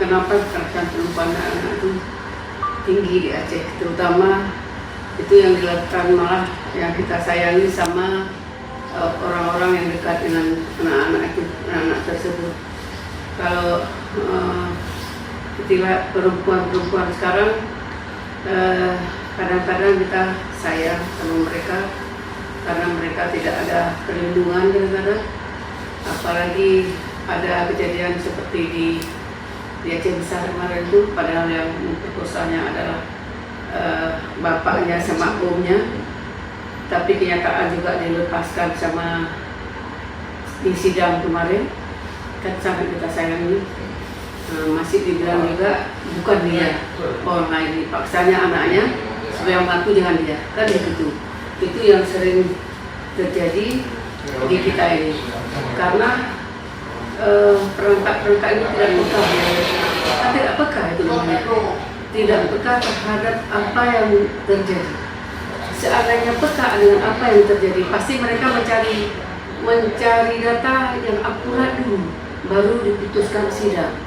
kenapa kekerasan perempuan dan anak itu tinggi di Aceh, terutama itu yang dilakukan malah yang kita sayangi sama orang-orang yang dekat dengan anak-anak tersebut. Kalau ketika perempuan sekarang kadang-kadang kita sayang sama mereka karena mereka tidak ada perlindungan kadang-kadang, apalagi ada kejadian seperti di Aceh Besar kemarin itu, padahal yang memperkosanya adalah bapaknya sama omnya, tapi kenyataan juga dilepaskan sama di sidang kemarin, kan sangat kita sayangi. Masih dibilang juga bukan dia, orang lain, dipaksanya anaknya supaya mengaku dengan dia, kan begitu. Itu yang sering terjadi di kita ini, karena perangkat-perangkat ini tidak peka, tidak peka itu namanya, tidak peka terhadap apa yang terjadi. Seandainya peka dengan apa yang terjadi, pasti mereka mencari data yang akurat dulu, baru diputuskan sidang.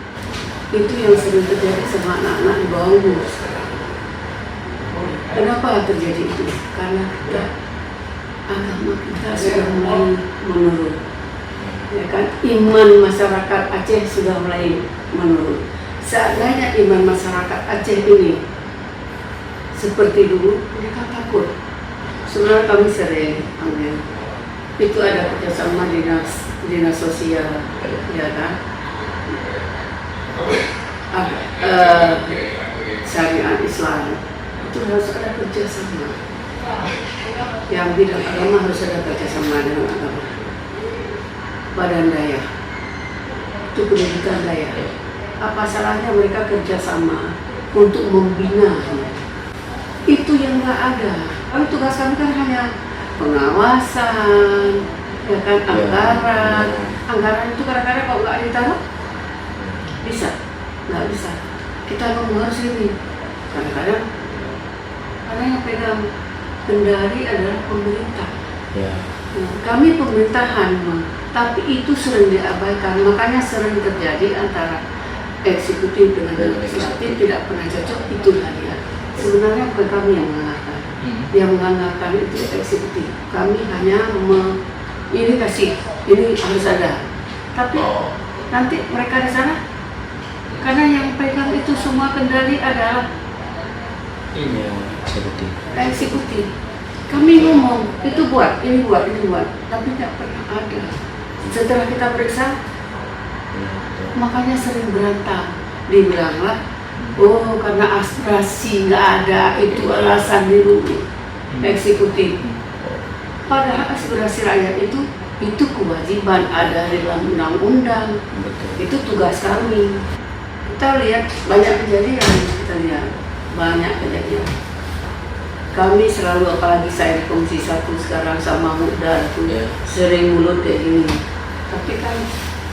Itu yang sering terjadi sama anak-anak di bawah umur. Kenapa terjadi itu? Karena agama kita sudah mulai menurun. Ya kan, iman masyarakat Aceh sudah mulai menurun. Seandainya iman masyarakat Aceh ini seperti dulu, mereka takut. Sebenarnya kami sering ambil, itu ada kerjasama dinas sosial, ya kan, syariat Islam, itu harus ada kerjasama. Yang bidang agama harus ada kerjasama dengan agama. Badan daya, itu pendidikan daya. Apa salahnya mereka kerjasama untuk membina? Itu yang nggak ada. Kami tugas kami kan hanya pengawasan, ya kan, anggaran itu kadang-kadang kalau nggak ditaruh bisa, nggak bisa. Kita ngomong harus ini. Kadang-kadang karena yang pegang kendali adalah pemerintah. Kami pemerintahan, tapi itu sering diabaikan, makanya sering terjadi antara eksekutif dengan legislatif tidak pernah cocok. Itulah dia. Sebenarnya bukan kami yang menganggarkan, yang menganggarkan itu eksekutif. Kami hanya ini harus ada, tapi nanti mereka di sana, karena yang pegang itu semua kendali adalah eksekutif. Kami ngomong, itu buat, ini buat, tapi tidak pernah ada. Setelah kita periksa, makanya sering berantem. Dibilanglah, oh karena aspirasi nggak ada, itu alasan dulu eksekutif. Padahal aspirasi rakyat itu kewajiban ada di dalam undang-undang. Itu tugas kami. Kita lihat banyak kejadian, banyak kejadian. Kami selalu, apalagi saya di Komisi 1 sekarang sama Muda itu sering mulut kayak gini. Tapi kan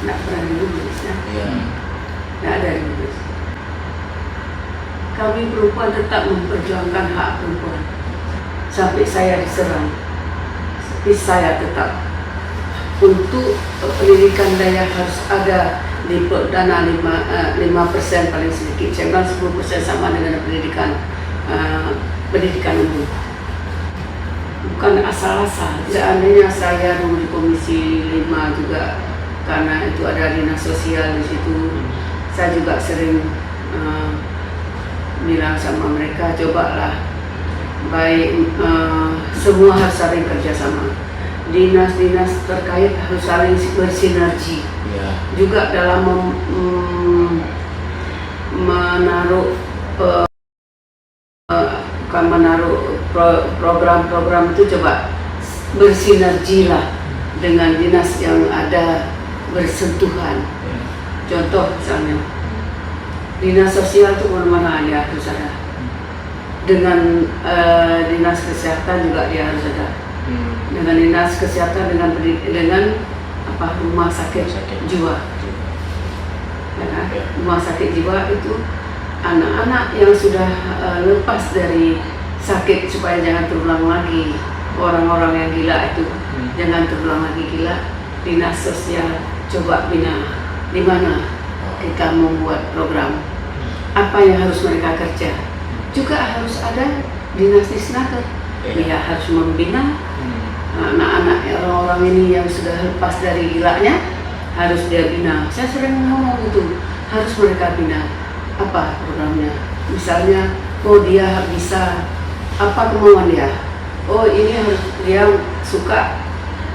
tidak pernah dibulus, tidak ada dibulus. Kami perempuan tetap memperjuangkan hak perempuan sampai saya diserang. Tapi saya tetap untuk pendidikan daya harus ada di dana 5% paling sedikit. Saya bilang 10% sama dengan pendidikan umum. Bukan asal-asal. Seandainya saya dulu di Komisi 5 juga, karena itu ada dinas sosial di situ, saya juga sering bilang sama mereka, cobalah baik semua harus saling kerjasama. Dinas-dinas terkait harus saling bersinergi. Juga dalam menaruh program-program itu coba bersinergi lah dengan dinas yang ada bersentuhan. Contoh misalnya dinas sosial itu mana-mana dia harus ada. Dengan dinas kesehatan juga dia harus ada. Dengan dinas kesehatan dengan rumah sakit jiwa. Ya kan? Rumah sakit jiwa itu anak-anak yang sudah lepas dari sakit supaya jangan terulang lagi. Orang-orang yang gila itu jangan terulang lagi gila. Dinas sosial coba bina di mana kita membuat program apa yang harus mereka kerja. Juga harus ada dinas disnaker. Dia harus membina anak-anak orang-orang ini yang sudah lepas dari gilanya, harus dia bina. Saya sering ngomong itu, harus mereka bina. Apa programnya? Misalnya, oh dia bisa, apa kemauan dia? Oh ini harus, dia suka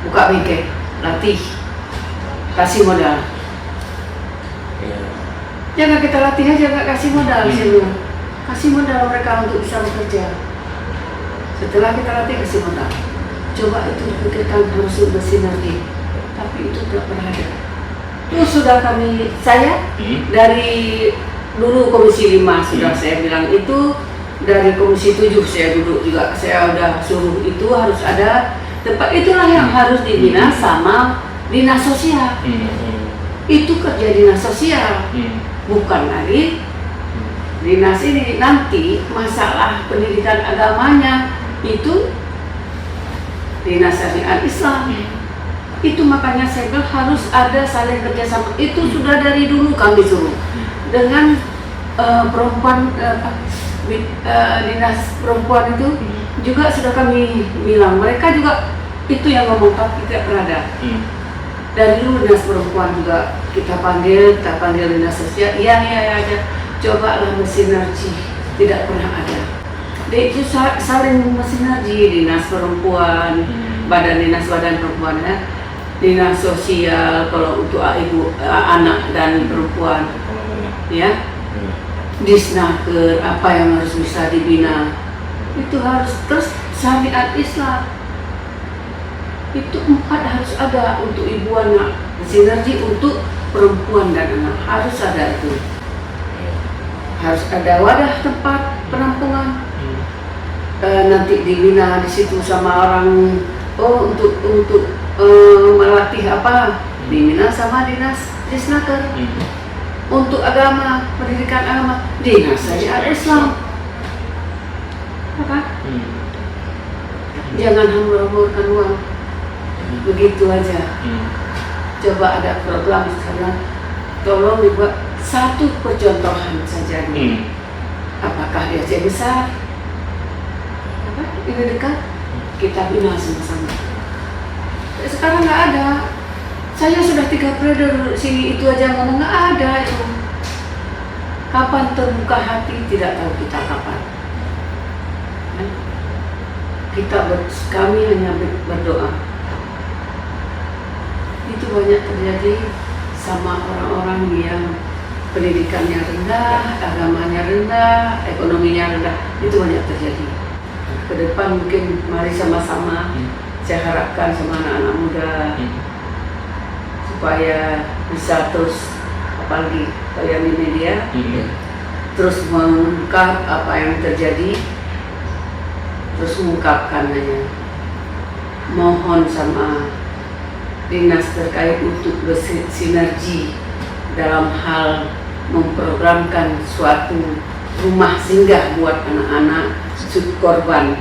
buka bengkel, latih, kasih modal. Jangan kita latih aja, nggak kasih modal. Kasih modal mereka untuk bisa bekerja. Setelah kita latih, kasih modal. Coba itu dipikirkan, harus bersinergi, tapi itu tidak pernah ada. Itu sudah saya dari dulu Komisi 5 sudah saya bilang itu, dari Komisi 7 saya duduk juga, saya udah suruh itu harus ada tempat, itulah yang harus dibina sama dinas sosial. Itu kerja dinas sosial, bukan lagi dinas ini. Nanti masalah pendidikan agamanya itu dinas syariat Islam. Itu makanya saya bilang harus ada saling kerjasama. Itu sudah dari dulu kami suruh dengan perempuan, dinas perempuan itu juga sudah kami bilang. Mereka juga itu yang ngomong, tapi tidak pernah ada. Dari dulu dinas perempuan juga kita panggil dinas sosial. Iya aja. Cobalah bersinergi, tidak pernah ada. Itu saling bersinergi, dinas perempuan, badan perempuan ya, dinas sosial kalau untuk ibu, anak dan perempuan, ya, disnaker apa yang harus bisa dibina, itu harus. Terus syariat Islam, itu 4 harus ada untuk ibu anak, sinergi untuk perempuan dan anak harus ada itu. Harus ada wadah tempat penampungan. Nanti dibina di situ sama orang, untuk melatih apa, dibina sama dinas disnaker. Untuk agama, pendidikan agama, dinas syariat Islam. Apa? Jangan hambur-hamburkan uang begitu aja. Coba ada program misalnya, tolong dibuat satu percontohan saja. Apakah di Aceh besar? Ini dekat, kita bina sama-sama. Sekarang nggak ada. Saya sudah 3 periode sini, itu aja ngomong nggak ada itu. Kapan terbuka hati tidak tahu kita kapan. Kami hanya berdoa. Itu banyak terjadi sama orang-orang yang pendidikannya rendah, agamanya rendah, ekonominya rendah. Itu banyak terjadi. Ke depan mungkin mari sama-sama, saya harapkan sama anak-anak muda supaya bisa terus, apalagi kalian di media, terus mengungkap apa yang terjadi, terus mengungkapkan aja. Mohon sama dinas terkait untuk bersinergi dalam hal memprogramkan suatu rumah singgah buat anak-anak korban.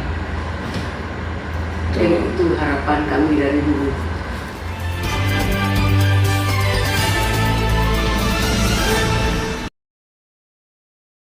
Jadi itu harapan kami dari dulu.